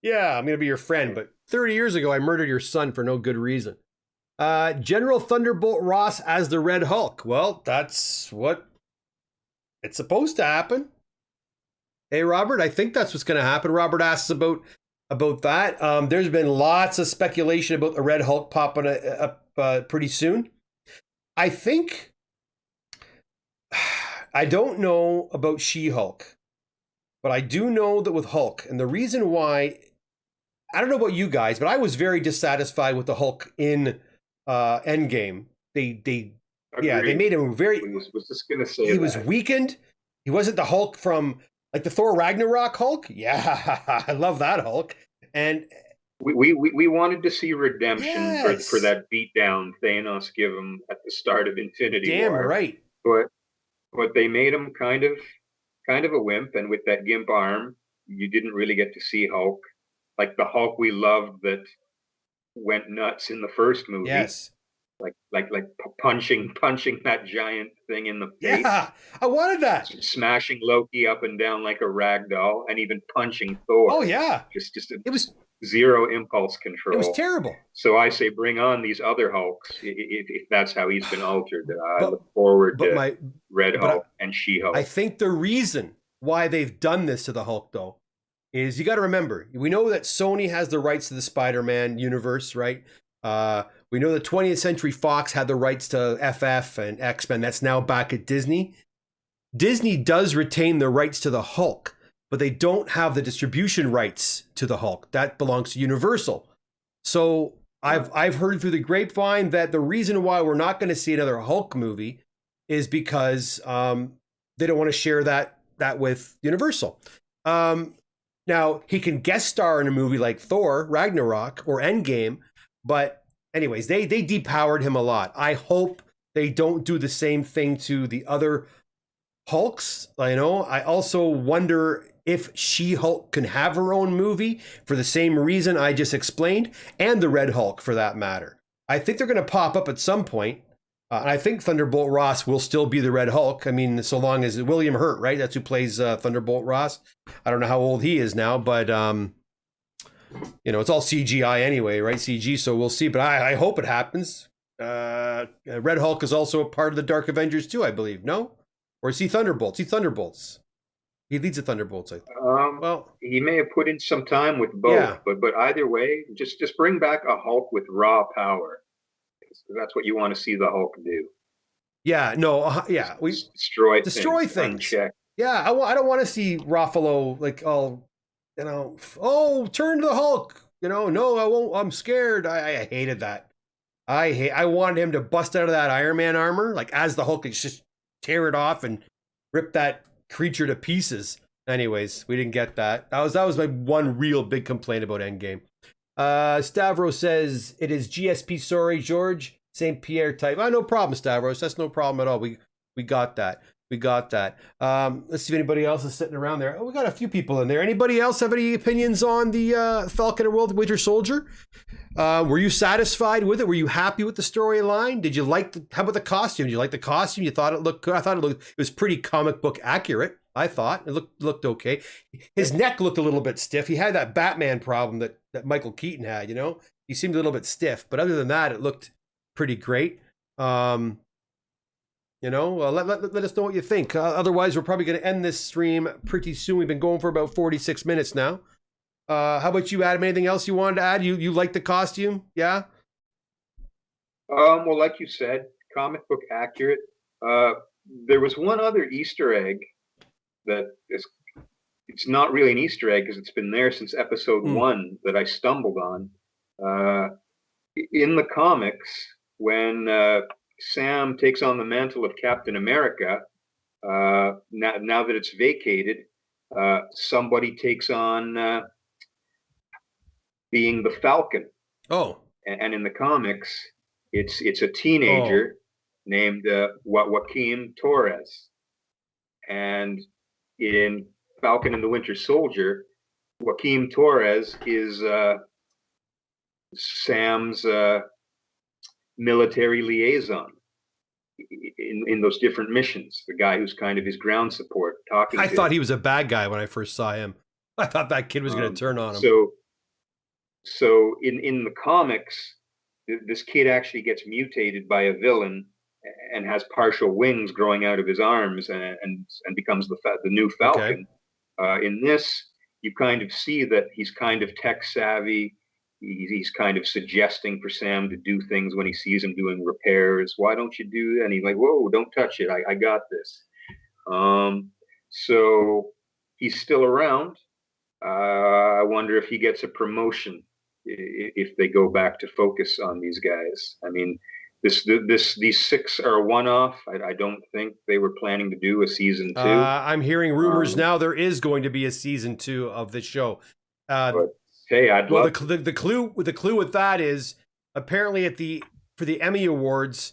yeah, I'm going to be your friend, but 30 years ago, I murdered your son for no good reason. General Thunderbolt Ross as the Red Hulk. Well, that's what it's supposed to happen. Hey, Robert, I think that's what's going to happen. Robert asks about that. There's been lots of speculation about the Red Hulk popping up pretty soon. I think, I don't know about She-Hulk, but I do know that with Hulk, and the reason why, I don't know about you guys, but I was very dissatisfied with the Hulk in Endgame. They made him very. I was just gonna say he was weakened. He wasn't the Hulk from like the Thor Ragnarok Hulk. Yeah, I love that Hulk. And we wanted to see redemption for that beatdown Thanos give him at the start of Infinity War. Damn right. But they made him kind of a wimp, and with that gimp arm, you didn't really get to see Hulk, like the Hulk we loved that went nuts in the first movie. Yes. Like punching that giant thing in the face. Yeah, I wanted that. Smashing Loki up and down like a rag doll, and even punching Thor. Oh yeah. It was zero impulse control. It was terrible. So I say, bring on these other Hulks if that's how he's been altered. I look forward to Red Hulk and She-Hulk. I think the reason why they've done this to the Hulk, though, is you got to remember, we know that Sony has the rights to the Spider-Man universe, right? We know that 20th Century Fox had the rights to FF and X-Men. That's now back at Disney. Disney does retain the rights to the Hulk, but they don't have the distribution rights to the Hulk. That belongs to Universal. So I've heard through the grapevine that the reason why we're not going to see another Hulk movie is because they don't want to share that with Universal. Now, he can guest star in a movie like Thor, Ragnarok, or Endgame, but anyways, they depowered him a lot. I hope they don't do the same thing to the other Hulks. I also wonder if She-Hulk can have her own movie for the same reason I just explained, and the Red Hulk for that matter. I think they're going to pop up at some point. And I think Thunderbolt Ross will still be the Red Hulk. I mean, so long as William Hurt, right? That's who plays Thunderbolt Ross. I don't know how old he is now, but it's all CGI anyway, right? CG, so we'll see. But I hope it happens. Red Hulk is also a part of the Dark Avengers too, I believe. No? Or is he Thunderbolts? He leads the Thunderbolts, I think. Well, he may have put in some time with both, but either way, just bring back a Hulk with raw power. That's what you want to see the Hulk do. Yeah, no, yeah, we destroy things. Unchecked. Yeah, I don't want to see Ruffalo turn to the Hulk. No, I won't. I'm scared. I hated that. I wanted him to bust out of that Iron Man armor, like as the Hulk, and just tear it off and rip that creature to pieces. Anyways, we didn't get that. That was my one real big complaint about Endgame. Stavros says it is GSP. Sorry, George. St. Pierre type. No problem, Stavros. That's no problem at all. We got that. Let's see if anybody else is sitting around there. Oh, we got a few people in there. Anybody else have any opinions on the Falcon and Winter Soldier? Were you satisfied with it? Were you happy with the storyline? Did you like how about the costume? Did you like the costume? You thought it looked good? I thought it was pretty comic book accurate. I thought it looked okay. His neck looked a little bit stiff. He had that Batman problem that Michael Keaton had, He seemed a little bit stiff, but other than that, it looked pretty great. Let us know what you think. Otherwise, we're probably going to end this stream pretty soon. We've been going for about 46 minutes now. How about you, Adam? Anything else you wanted to add? You like the costume? Yeah? Well, like you said, comic book accurate. There was one other Easter egg that is it's not really an Easter egg because it's been there since episode Mm. 1 that I stumbled on. In the comics, when Sam takes on the mantle of Captain America, now that it's vacated, somebody takes on being the Falcon. Oh. And in the comics, it's a Oh. teenager named Joaquin Torres. And in Falcon and the Winter Soldier, Joaquin Torres is Sam's military liaison in those different missions. The guy who's kind of his ground support, talking. I to thought him. he was a bad guy when I first saw him. I thought that kid was going to turn on him. So in the comics, this kid actually gets mutated by a villain and has partial wings growing out of his arms and becomes the new Falcon. Okay. In this, you kind of see that he's kind of tech savvy. He's kind of suggesting for Sam to do things when he sees him doing repairs. Why don't you do that? And he's like, whoa, don't touch it. I got this. So he's still around. I wonder if he gets a promotion if they go back to focus on these guys. I mean, these 6 are a one-off. I don't think they were planning to do a season 2. I'm hearing rumors now there is going to be a season 2 of the show. But hey, I'd love the clue with that is apparently for the Emmy Awards,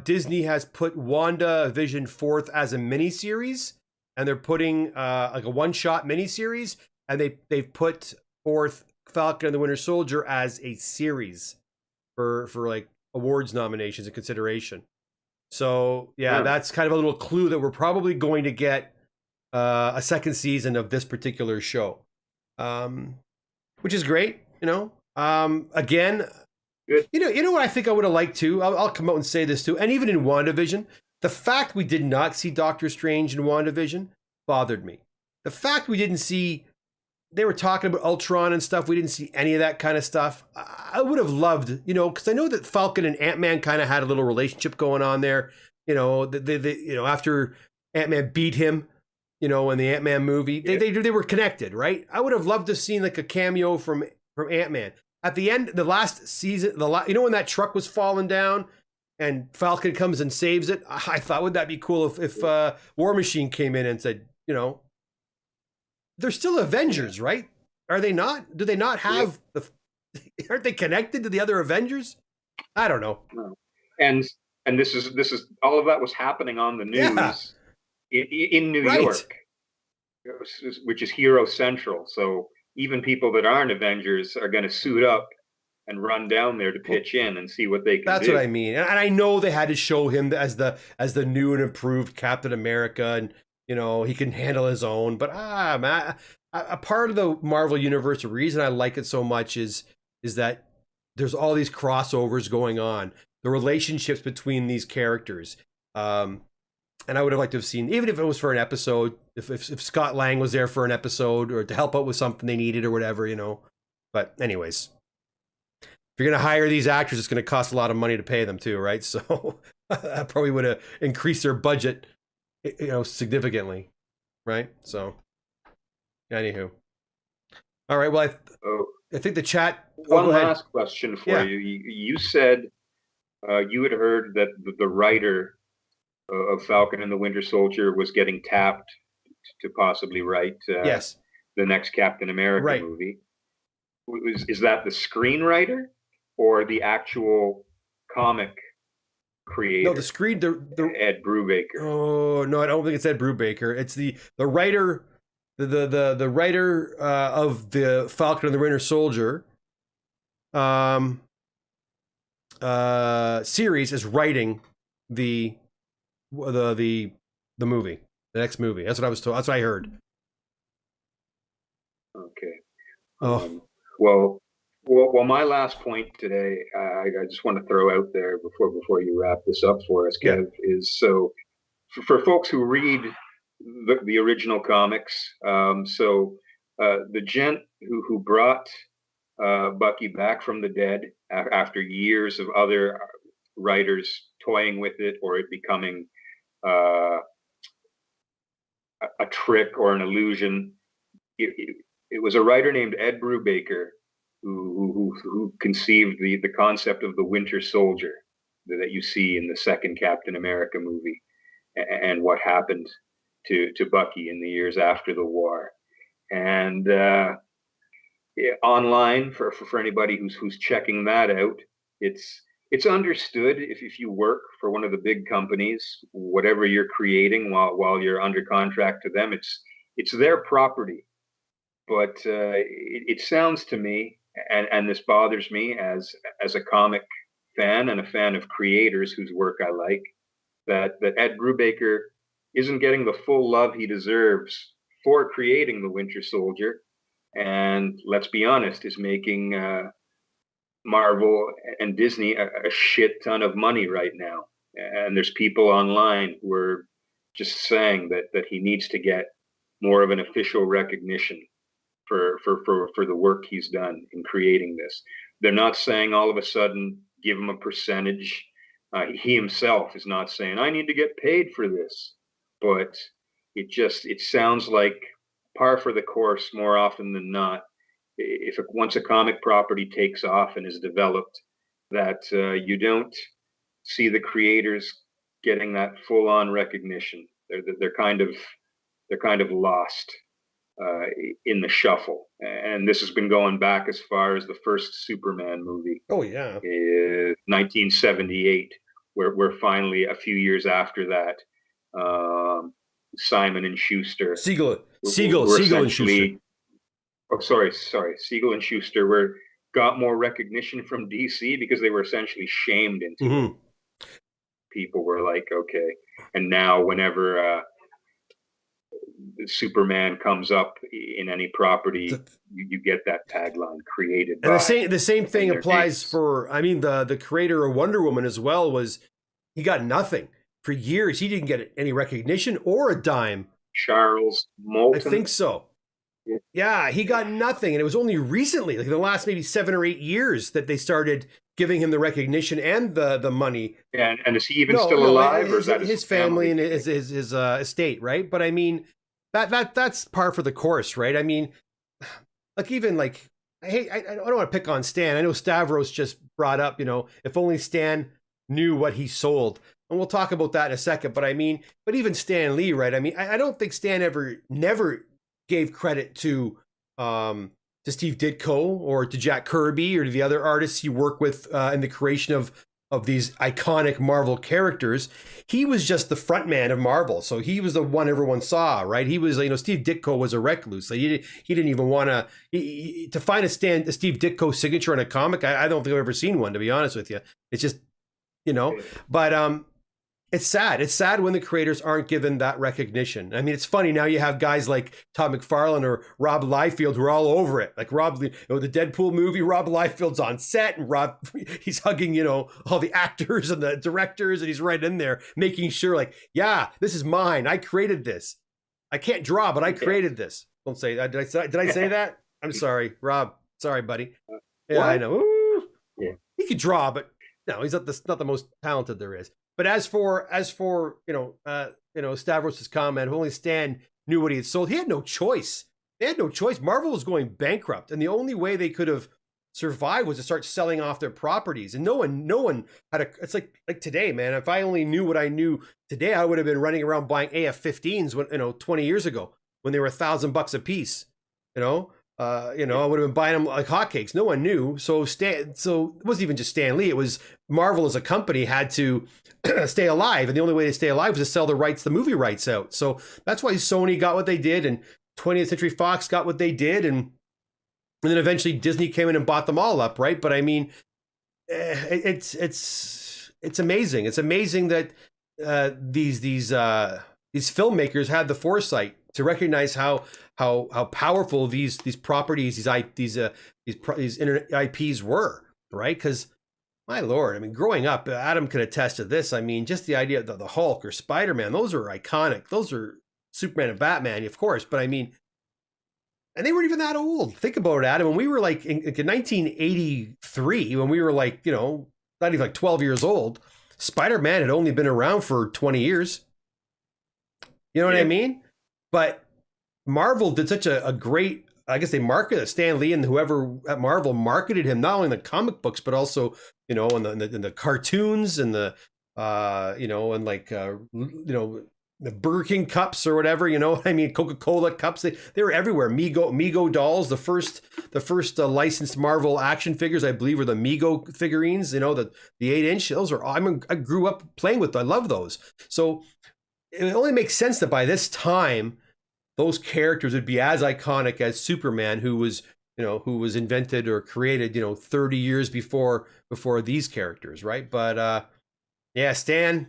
Disney has put WandaVision forth as a miniseries, and they're putting like a one-shot miniseries, and they've put forth Falcon and the Winter Soldier as a series for like awards nominations and consideration. So yeah, that's kind of a little clue that we're probably going to get a second season of this particular show, which is great. Again, good. You know what I think I would have liked to. I'll come out and say this too. And even in WandaVision, the fact we did not see Doctor Strange in WandaVision bothered me. The fact we didn't see. They were talking about Ultron and stuff. We didn't see any of that kind of stuff. I would have loved, because I know that Falcon and Ant-Man kind of had a little relationship going on there. After Ant-Man beat him, in the Ant-Man movie, they were connected, right? I would have loved to have seen like a cameo from Ant-Man at the end, the last season. When that truck was falling down and Falcon comes and saves it. I thought, would that be cool if War Machine came in and said, they're still Avengers, right? Are they not? Do they not have aren't they connected to the other Avengers? I don't know. No. And this is all of that was happening on the news in New York, which is Hero Central. So even people that aren't Avengers are going to suit up and run down there to pitch in and see what they can do. That's what I mean. And I know they had to show him as the new and improved Captain America, and he can handle his own. But man, a part of the Marvel universe, the reason I like it so much is that there's all these crossovers going on, the relationships between these characters. And I would have liked to have seen, even if it was for an episode, if Scott Lang was there for an episode or to help out with something they needed or whatever, But anyways, if you're going to hire these actors, it's going to cost a lot of money to pay them too, right? So that probably would have increased their budget, significantly, right? So, anywho, all right. Well, I think the chat. One last question for you. You said you had heard that the writer of Falcon and the Winter Soldier was getting tapped to possibly write the next Captain America movie. Is that the screenwriter or the actual comic creator? No, the screen. The Ed Brubaker. Oh no, I don't think it's Ed Brubaker. It's the writer, the writer of the Falcon and the Winter Soldier series is writing the movie, the next movie. That's what I was told. That's what I heard. Okay. Well, my last point today, I just want to throw out there before you wrap this up for us, Kev, is so for folks who read the original comics. The gent who brought Bucky back from the dead after years of other writers toying with it or it becoming a trick or an illusion. it was a writer named Ed Brubaker who conceived the concept of the Winter Soldier that you see in the second Captain America movie, and what happened to Bucky in the years after the war. And online, for anybody who's checking that out, it's understood if you work for one of the big companies, whatever you're creating while you're under contract to them, it's their property. But it sounds to me, and this bothers me as a comic fan and a fan of creators whose work I like, that Ed Brubaker isn't getting the full love he deserves for creating the Winter Soldier, and let's be honest, is making Marvel and Disney a shit ton of money right now. And there's people online who are just saying that he needs to get more of an official recognition for the work he's done in creating this. They're not saying all of a sudden give him a percentage. He himself is not saying I need to get paid for this, but it sounds like par for the course more often than not. If once a comic property takes off and is developed, that you don't see the creators getting that full-on recognition. They're kind of lost in the shuffle. And this has been going back as far as the first Superman movie. Oh yeah, 1978, where finally a few years after that, Simon and Schuster, Siegel and Schuster. Oh, sorry, Siegel and Schuster got more recognition from DC because they were essentially shamed into it. People were like, okay, and now whenever Superman comes up in any property, you get that tagline created. And the same thing applies for, I mean, the creator of Wonder Woman as well. He got nothing for years. He didn't get any recognition or a dime. Charles Moulton, I think so. Yeah, he got nothing, and it was only recently, like the last maybe 7 or 8 years, that they started giving him the recognition and the money. And is he even still alive, or is that his family and his estate, right? But I mean, that's par for the course, right? I mean, like even like, hey, I don't want to pick on Stan. I know Stavros just brought up, if only Stan knew what he sold, and we'll talk about that in a second. But I mean, but even Stan Lee, right? I mean, I don't think Stan never gave credit to Steve Ditko or to Jack Kirby or to the other artists he worked with in the creation of these iconic Marvel characters. He was just the front man of Marvel, so he was the one everyone saw, right? He was, Steve Ditko was a recluse. Like he didn't even want to find a Steve Ditko signature on a comic. I don't think I've ever seen one, to be honest with you. It's just, but it's sad. It's sad when the creators aren't given that recognition. I mean, it's funny now you have guys like Todd McFarlane or Rob Liefeld who are all over it. Like the Deadpool movie, Rob Liefeld's on set and he's hugging, all the actors and the directors, and he's right in there making sure like, yeah, this is mine. I created this. I can't draw, but I created this. Don't say that. Did I say that? I'm sorry, Rob. Sorry, buddy. Yeah, what? I know. Ooh. Yeah. He could draw, but no, he's not the most talented there is. But as for Stavros' comment, only Stan knew what he had sold. He had no choice. They had no choice. Marvel was going bankrupt, and the only way they could have survived was to start selling off their properties. And no one had it's like today, man. If I only knew what I knew today, I would have been running around buying AF-15s when 20 years ago when they were $1,000 a piece. I would have been buying them like hotcakes. No one knew. So it wasn't even just Stan Lee. It was Marvel as a company had to stay alive. And the only way to stay alive was to sell the movie rights out. So that's why Sony got what they did, and 20th Century Fox got what they did. And then eventually Disney came in and bought them all up. Right. But I mean, it's amazing. It's amazing that these filmmakers had the foresight to recognize how powerful these properties, these internet IPs were, right? Because my Lord, I mean, growing up, Adam could attest to this. I mean, just the idea of the Hulk or Spider-Man, those are iconic. Those are Superman and Batman, of course. But I mean, and they weren't even that old. Think about it, Adam. When we were like in 1983, when we were like, not even like 12 years old, Spider-Man had only been around for 20 years. You know what I mean? But Marvel did such a great, I guess they marketed Stan Lee and whoever at Marvel marketed him not only in the comic books but also, you know, in the cartoons and the you know, and like you know, the Burger King cups or whatever, you know, I mean, Coca-Cola cups, they were everywhere. Mego dolls, the first licensed Marvel action figures, I believe, were the Mego figurines, you know, the 8-inch. Those are, I grew up playing with, I love those. So it only makes sense that by this time, those characters would be as iconic as Superman, who was, you know, who was invented or created, you know, 30 years before these characters, right? But yeah, Stan,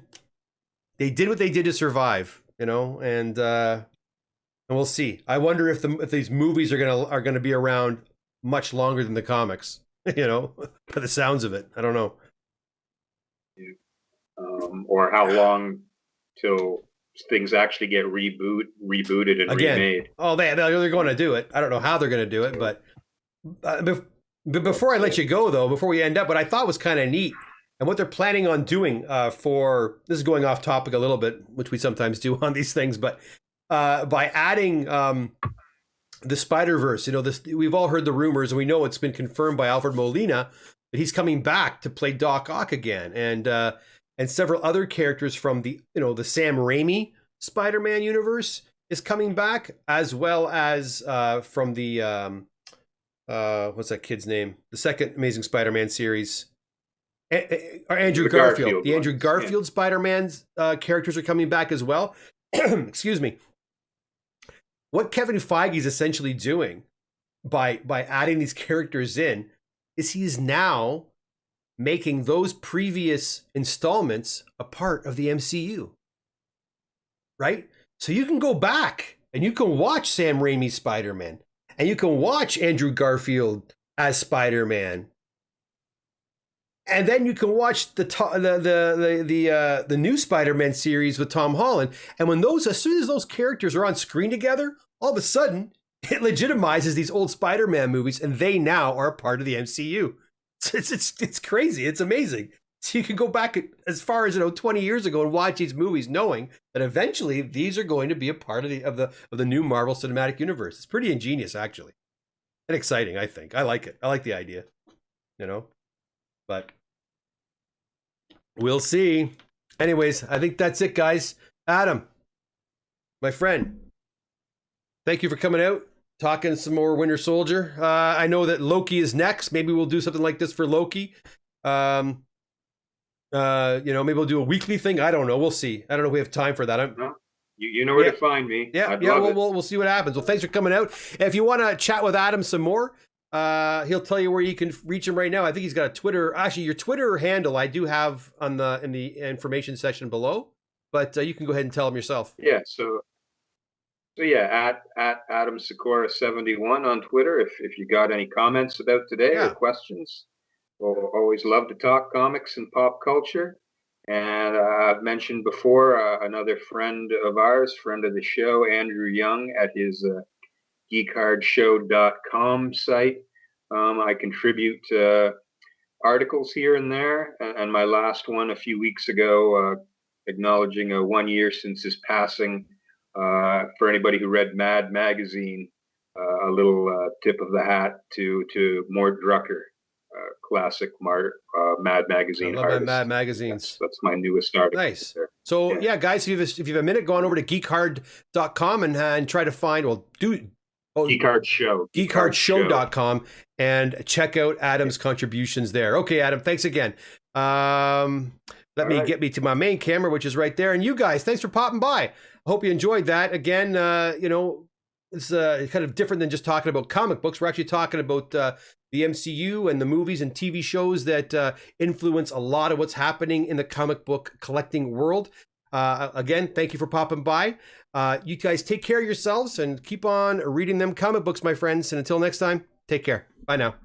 they did what they did to survive, you know, and we'll see. I wonder if these movies are gonna be around much longer than the comics, you know, by the sounds of it. I don't know. Or how long till things actually get rebooted and remade. Oh, they're going to do it. I don't know how they're going to do it, but before I let you go, though, before we end up, what I thought was kind of neat and what they're planning on doing for, this is going off topic a little bit, which we sometimes do on these things, but by adding the Spider-Verse, you know, this, we've all heard the rumors and we know it's been confirmed by Alfred Molina that he's coming back to play Doc Ock again, and several other characters from the, you know, the Sam Raimi Spider-Man universe is coming back, as well as from the what's that kid's name? The second Amazing Spider-Man series, Andrew Garfield. The Andrew Garfield Spider-Man's characters are coming back as well. Excuse me. What Kevin Feige is essentially doing by adding these characters in is he's now making those previous installments a part of the MCU, right? So you can go back and you can watch Sam Raimi's Spider-Man, and you can watch Andrew Garfield as Spider-Man, and then you can watch the new Spider-Man series with Tom Holland. And when as soon as those characters are on screen together, all of a sudden it legitimizes these old Spider-Man movies, and they now are a part of the MCU. It's crazy. It's amazing. So you can go back as far as, you know, 20 years ago and watch these movies, knowing that eventually these are going to be a part of the new Marvel Cinematic Universe. It's pretty ingenious, actually, and exciting. I think I like it. I like the idea, you know. But we'll see. Anyways, I think that's it, guys. Adam, my friend, thank you for coming out. Talking some more Winter Soldier. I know that Loki is next. Maybe we'll do something like this for Loki. You know, maybe we'll do a weekly thing. I don't know. We'll see. I don't know if we have time for that. You know where to find me. Yeah, we'll see what happens. Well, thanks for coming out. If you want to chat with Adam some more, he'll tell you where you can reach him right now. I think he's got a Twitter. Actually, your Twitter handle I do have in the information section below, but you can go ahead and tell him yourself. Yeah. So yeah, at Adam SIKORA 71 on Twitter. If you got any comments about today or questions, we'll always love to talk comics and pop culture. And I've mentioned before another friend of ours, friend of the show, Andrew Young, at his geekhardshow.com site. I contribute articles here and there, and my last one a few weeks ago, acknowledging 1 year since his passing. For anybody who read Mad Magazine, a little tip of the hat to Mort Drucker, classic Mad Magazine I love artist. Mad Magazines. That's my newest article. Nice. So yeah, guys, if you have a minute, go on over to geekhard.com and try to find, Geekhard Show. Geekhard.show.com and check out Adam's contributions there. Okay, Adam, thanks again. Let me get me to my main camera, which is right there. And you guys, thanks for popping by. I hope you enjoyed that. Again, you know, it's kind of different than just talking about comic books. We're actually talking about the MCU and the movies and TV shows that influence a lot of what's happening in the comic book collecting world. Again, thank you for popping by. You guys take care of yourselves and keep on reading them comic books, my friends. And until next time, take care. Bye now.